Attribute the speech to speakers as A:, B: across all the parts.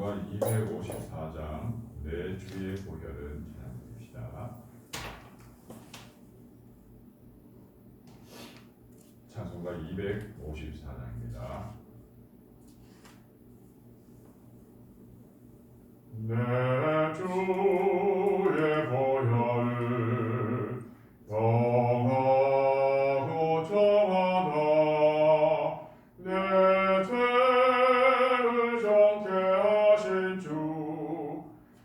A: 찬송가 254장 내 주의 보혈은 찬양합시다. 찬송가 254장입니다. 내 주의 보혈을 정하고 정하다 내 죄를 정케 하신 주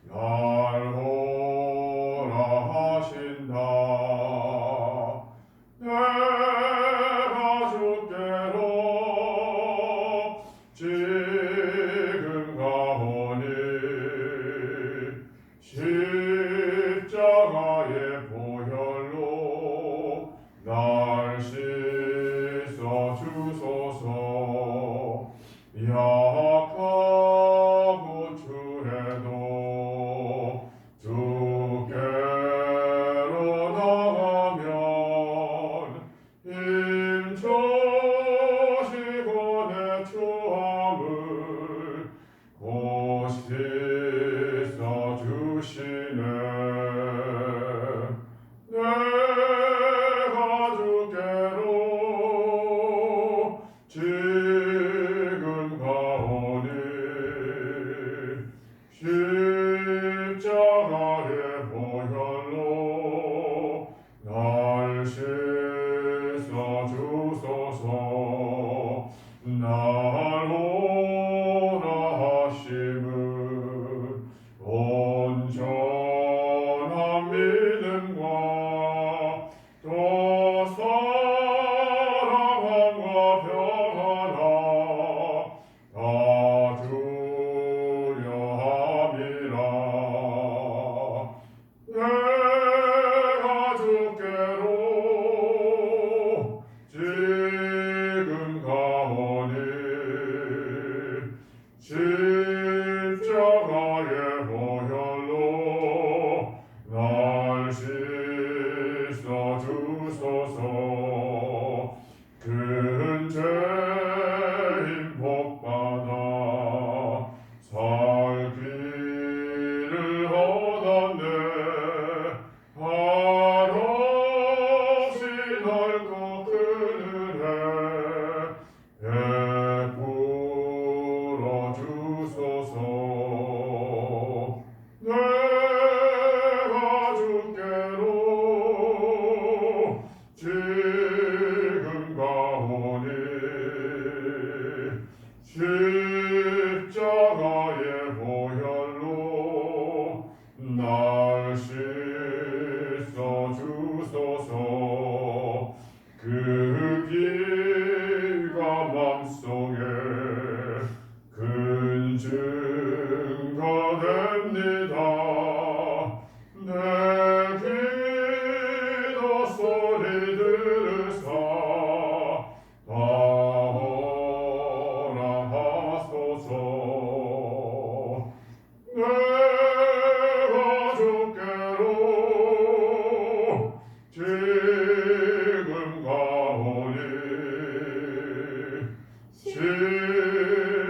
A: 날 보라 하신다. 내가 주께로 지금 가오니 십자가의 보혈로 날 씻어 주소서. 약하고 추해도 주께로 나가면 힘 주시고 내 추함을 곧 씻어 주시네. 내가 주께로 지금 가오니 십자가의 보혈로 날 씻어 주소서. 날 오라 하심은 온전한 믿음과 또 사랑함과 평안함 다 주려 함이라. 내가 주께로 지금 가오니 십자가의 보혈로 날 씻어 주소서. 큰 죄인 복받아 살 길을 얻었네. 한없이 넓고 큰 은혜 베풀어 주소서. 내가 주께로 지금 가오니 십자가의 보혈로 날 씻어 주소서. 그 피가 맘속에 큰 증거됩니다. 내 기도 소리 들으사 나오라 하소서. 내가 주께로 지금 가오니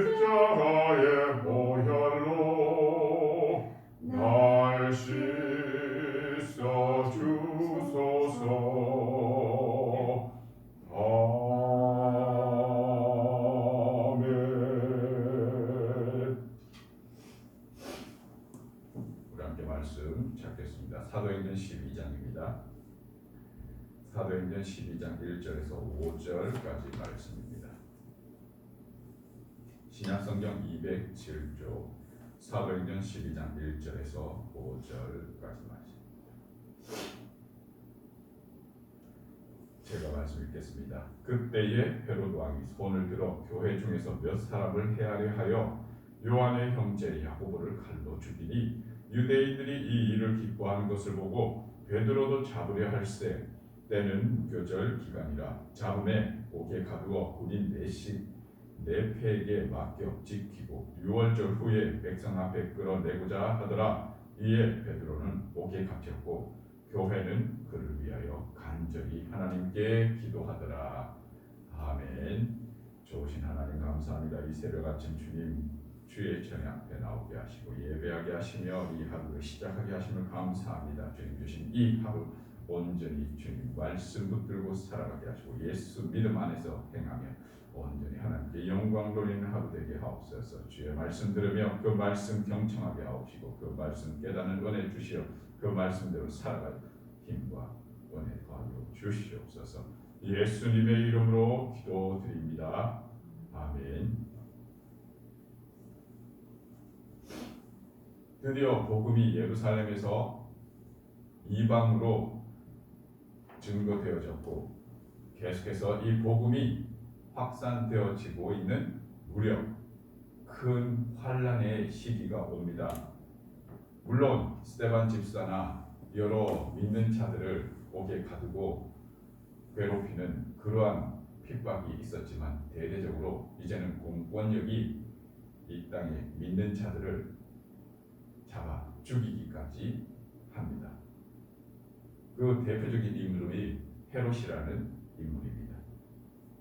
A: 십자가의 보혈로 날 씻어 주소서. 아멘. 우리 함께 말씀 찾겠습니다. 사도행전 12장입니다. 사도행전 12장 1절에서 5절까지 말씀입니다. 신약성경 207조 사도행전 12장 1절에서 5절까지 말씀입니다. 제가 말씀 읽겠습니다. 그때에 헤로드 왕이 손을 들어 교회 중에서 몇 사람을 헤아려 하여 요한의 형제 야고보를 칼로 죽이니 유대인들이 이 일을 기뻐하는 것을 보고 베드로도 잡으려 할세. 때는 무교절 기간이라 잡음에 옥에 가두어 군인 네 패에게 맡겨 지키고 6월절 후에 백성 앞에 끌어내고자 하더라. 이에 베드로는 옥에 갇혔고 교회는 그를 위하여 간절히 하나님께 기도하더라. 아멘. 좋으신 하나님 감사합니다. 이 새벽 아침 주님 주의 전에 앞에 나오게 하시고 예배하게 하시며 이 하루를 시작하게 하심을 감사합니다. 주님 주신 이 하루 온전히 주님 말씀 붙들고 살아가게 하시고 예수 믿음 안에서 행하며 온전히 하나님께 영광 돌리는 하루 되게 하옵소서. 주의 말씀 들으며 그 말씀 경청하게 하옵시고 그 말씀 깨닫는 은혜 주시어 그 말씀대로 살아갈 힘과 은혜 더하여 주시옵소서. 예수님의 이름으로 기도드립니다. 아멘. 드디어 복음이 예루살렘에서 이방으로 증거되어졌고 계속해서 이 복음이 확산되어지고 있는 무렵 큰 환란의 시기가 옵니다. 물론 스데반 집사나 여러 믿는 자들을 옥에 가두고 괴롭히는 그러한 핍박이 있었지만 대대적으로 이제는 공권력이 이 땅에 믿는 자들을 잡아 죽이기까지 합니다. 그 대표적인 인물이 헤롯이라는 인물입니다.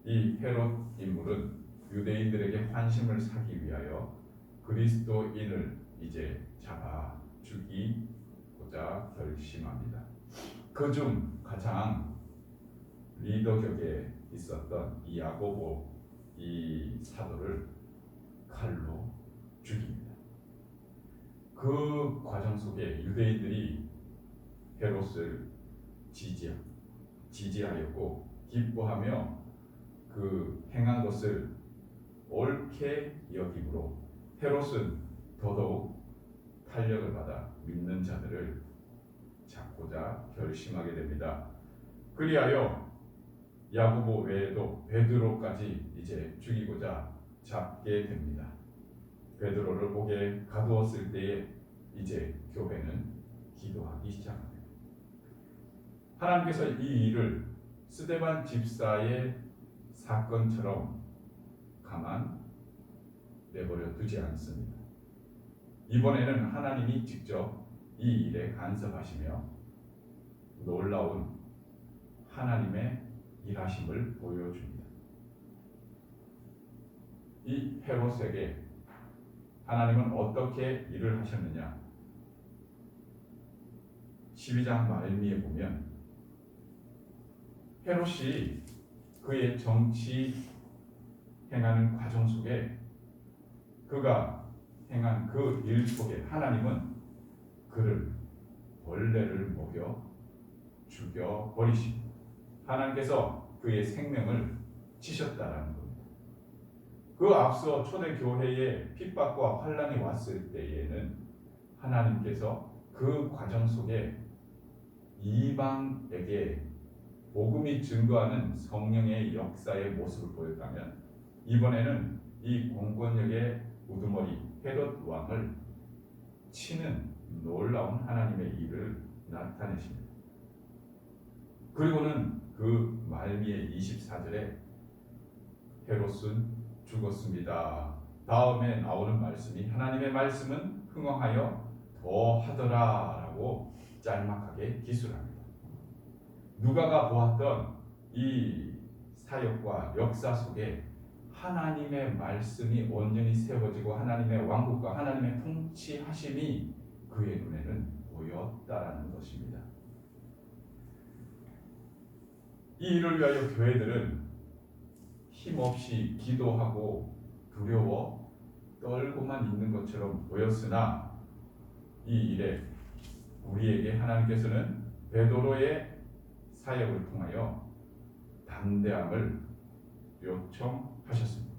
A: 이 헤롯 인물은 유대인들에게 환심을 사기 위하여 그리스도인을 이제 잡아 죽이고자 결심합니다. 그중 가장 리더격에 있었던 이 야고보 이 사도를 칼로 죽입니다. 그 과정 속에 유대인들이 헤롯을 지지하였고 기뻐하며 그 행한 것을 옳게 여김으로 헤롯은 더더욱 탄력을 받아 믿는 자들을 잡고자 결심하게 됩니다. 그리하여 야고보 외에도 베드로까지 이제 죽이고자 잡게 됩니다. 베드로를 옥에 가두었을 때에 이제 교회는 기도하기 시작합니다. 하나님께서 이 일을 스데반 집사의 사건처럼 가만 내버려 두지 않습니다. 이번에는 하나님이 직접 이 일에 간섭하시며 놀라운 하나님의 일하심을 보여줍니다. 이 헤롯에게 하나님은 어떻게 일을 하셨느냐? 12장 말미에 보면 헤롯이 그의 정치 행하는 과정 속에 그가 행한 그 일 속에 하나님은 그를 벌레를 먹여 죽여버리시고 하나님께서 그의 생명을 치셨다라는 겁니다. 그 앞서 초대교회에 핍박과 환란이 왔을 때에는 하나님께서 그 과정 속에 이방에게 복음이 증거하는 성령의 역사의 모습을 보였다면 이번에는 이 공권력의 우두머리 헤롯 왕을 치는 놀라운 하나님의 일을 나타내십니다. 그리고는 그 말미에 24절에 헤롯은 죽었습니다. 다음에 나오는 말씀이 하나님의 말씀은 흥왕하여 더하더라 라고 짤막하게 기술합니다. 누가가 보았던 이 사역과 역사 속에 하나님의 말씀이 온전히 세워지고 하나님의 왕국과 하나님의 통치하심이 그의 눈에는 보였다라는 것입니다. 이 일을 위하여 교회들은 힘없이 기도하고 두려워 떨고만 있는 것처럼 보였으나 이 일에 우리에게 하나님께서는 베드로의 사역을 통하여 담대함을 요청하셨습니다.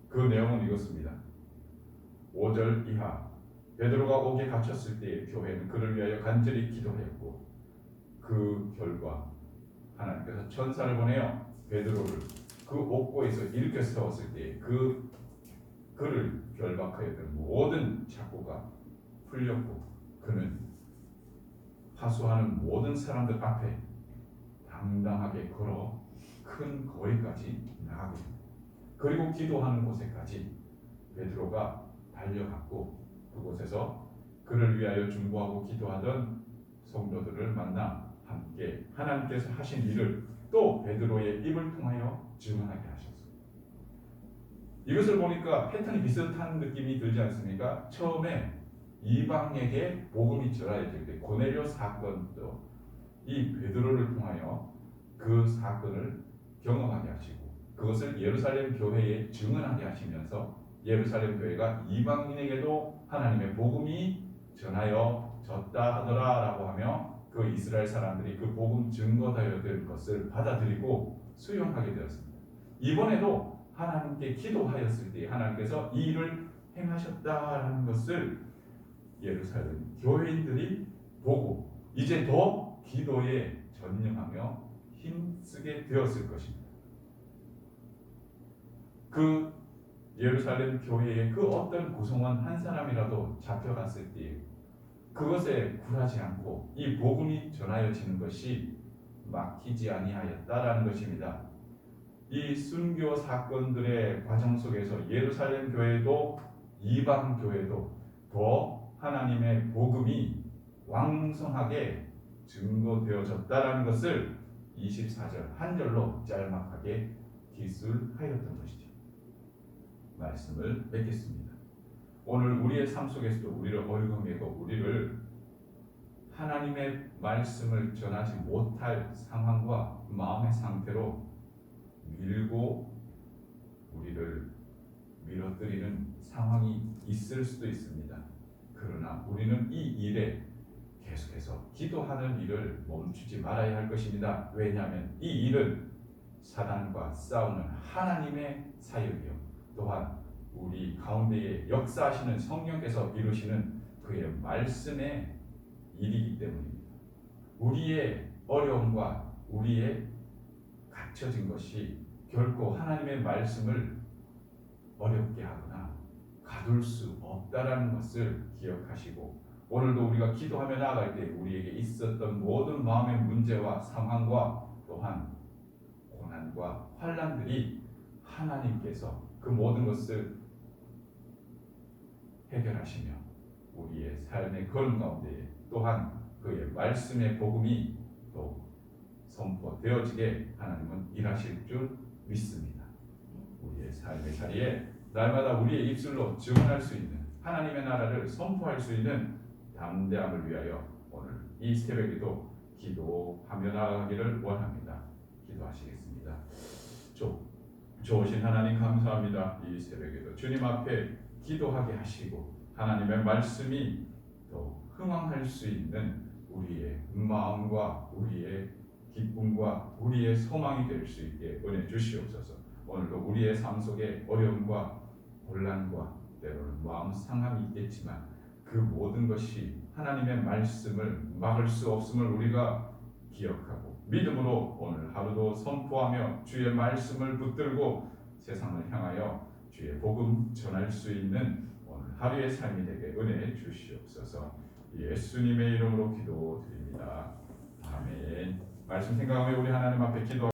A: 그 내용은 이것입니다. 5절 이하 베드로가 옥에 갇혔을 때 교회는 그를 위하여 간절히 기도하였고 그 결과 하나님께서 천사를 보내어 베드로를 그 옥고에서 일으켜 세웠을 때 그를 결박하였던 모든 착고가 풀렸고 그는 하수하는 모든 사람들 앞에 당당하게 걸어 큰 거리까지 나가게 됩니다. 그리고 기도하는 곳에까지 베드로가 달려갔고 그곳에서 그를 위하여 중보하고 기도하던 성도들을 만나 함께 하나님께서 하신 일을 또 베드로의 입을 통하여 증언하게 하셨습니다. 이것을 보니까 패턴이 비슷한 느낌이 들지 않습니까? 처음에 이방에게 복음이 전하여질 때 고넬료 사건도 이 베드로를 통하여 그 사건을 경험하게 하시고 그것을 예루살렘 교회에 증언하게 하시면서 예루살렘 교회가 이방인에게도 하나님의 복음이 전하여졌다 하더라라고 하며 그 이스라엘 사람들이 그 복음 증거되어진 것을 받아들이고 수용하게 되었습니다. 이번에도 하나님께 기도하였을 때 하나님께서 이 일을 행하셨다라는 것을 예루살렘 교회인들이 보고 이제 더 기도에 전념하며 힘쓰게 되었을 것입니다. 그 예루살렘 교회의 그 어떤 구성원 한 사람이라도 잡혀갔을 때 그것에 굴하지 않고 이 복음이 전하여지는 것이 막히지 아니하였다라는 것입니다. 이 순교 사건들의 과정 속에서 예루살렘 교회도 이방 교회도 더 하나님의 복음이 왕성하게 증거되어졌다라는 것을 24절 한 절로 짤막하게 기술하였던 것이죠. 말씀을 맺겠습니다. 오늘 우리의 삶 속에서도 우리를 얼거매고 우리를 하나님의 말씀을 전하지 못할 상황과 마음의 상태로 밀고 우리를 밀어뜨리는 상황이 있을 수도 있습니다. 그러나 우리는 이 일에 계속해서 기도하는 일을 멈추지 말아야 할 것입니다. 왜냐하면 이 일은 사단과 싸우는 하나님의 사역이요 또한 우리 가운데에 역사하시는 성령께서 이루시는 그의 말씀의 일이기 때문입니다. 우리의 어려움과 우리의 갇혀진 것이 결코 하나님의 말씀을 어렵게 하거나 가둘 수 없다라는 것을 기억하시고 오늘도 우리가 기도하며 나아갈 때 우리에게 있었던 모든 마음의 문제와 상황과 또한 고난과 환난들이 하나님께서 그 모든 것을 해결하시며 우리의 삶의 걸음 가운데 또한 그의 말씀의 복음이 또 선포되어지게 하나님은 일하실 줄 믿습니다. 우리의 삶의 자리에 날마다 우리의 입술로 증언할 수 있는 하나님의 나라를 선포할 수 있는 담대함을 위하여 오늘 이 새벽에도 기도하며 나아가기를 원합니다. 기도하시겠습니다. 좋으신 하나님 감사합니다. 이 새벽에도 주님 앞에 기도하게 하시고 하나님의 말씀이 더 흥황할 수 있는 우리의 마음과 우리의 기쁨과 우리의 소망이 될 수 있게 은혜 주시옵소서. 오늘도 우리의 삶 속에 어려움과 혼란과 때로는 마음 상함이 있겠지만 그 모든 것이 하나님의 말씀을 막을 수 없음을 우리가 기억하고 믿음으로 오늘 하루도 선포하며 주의 말씀을 붙들고 세상을 향하여 주의 복음 전할 수 있는 오늘 하루의 삶이 되게 은혜 주시옵소서. 예수님의 이름으로 기도드립니다. 아멘. 말씀 생각하며 우리 하나님 앞에 기도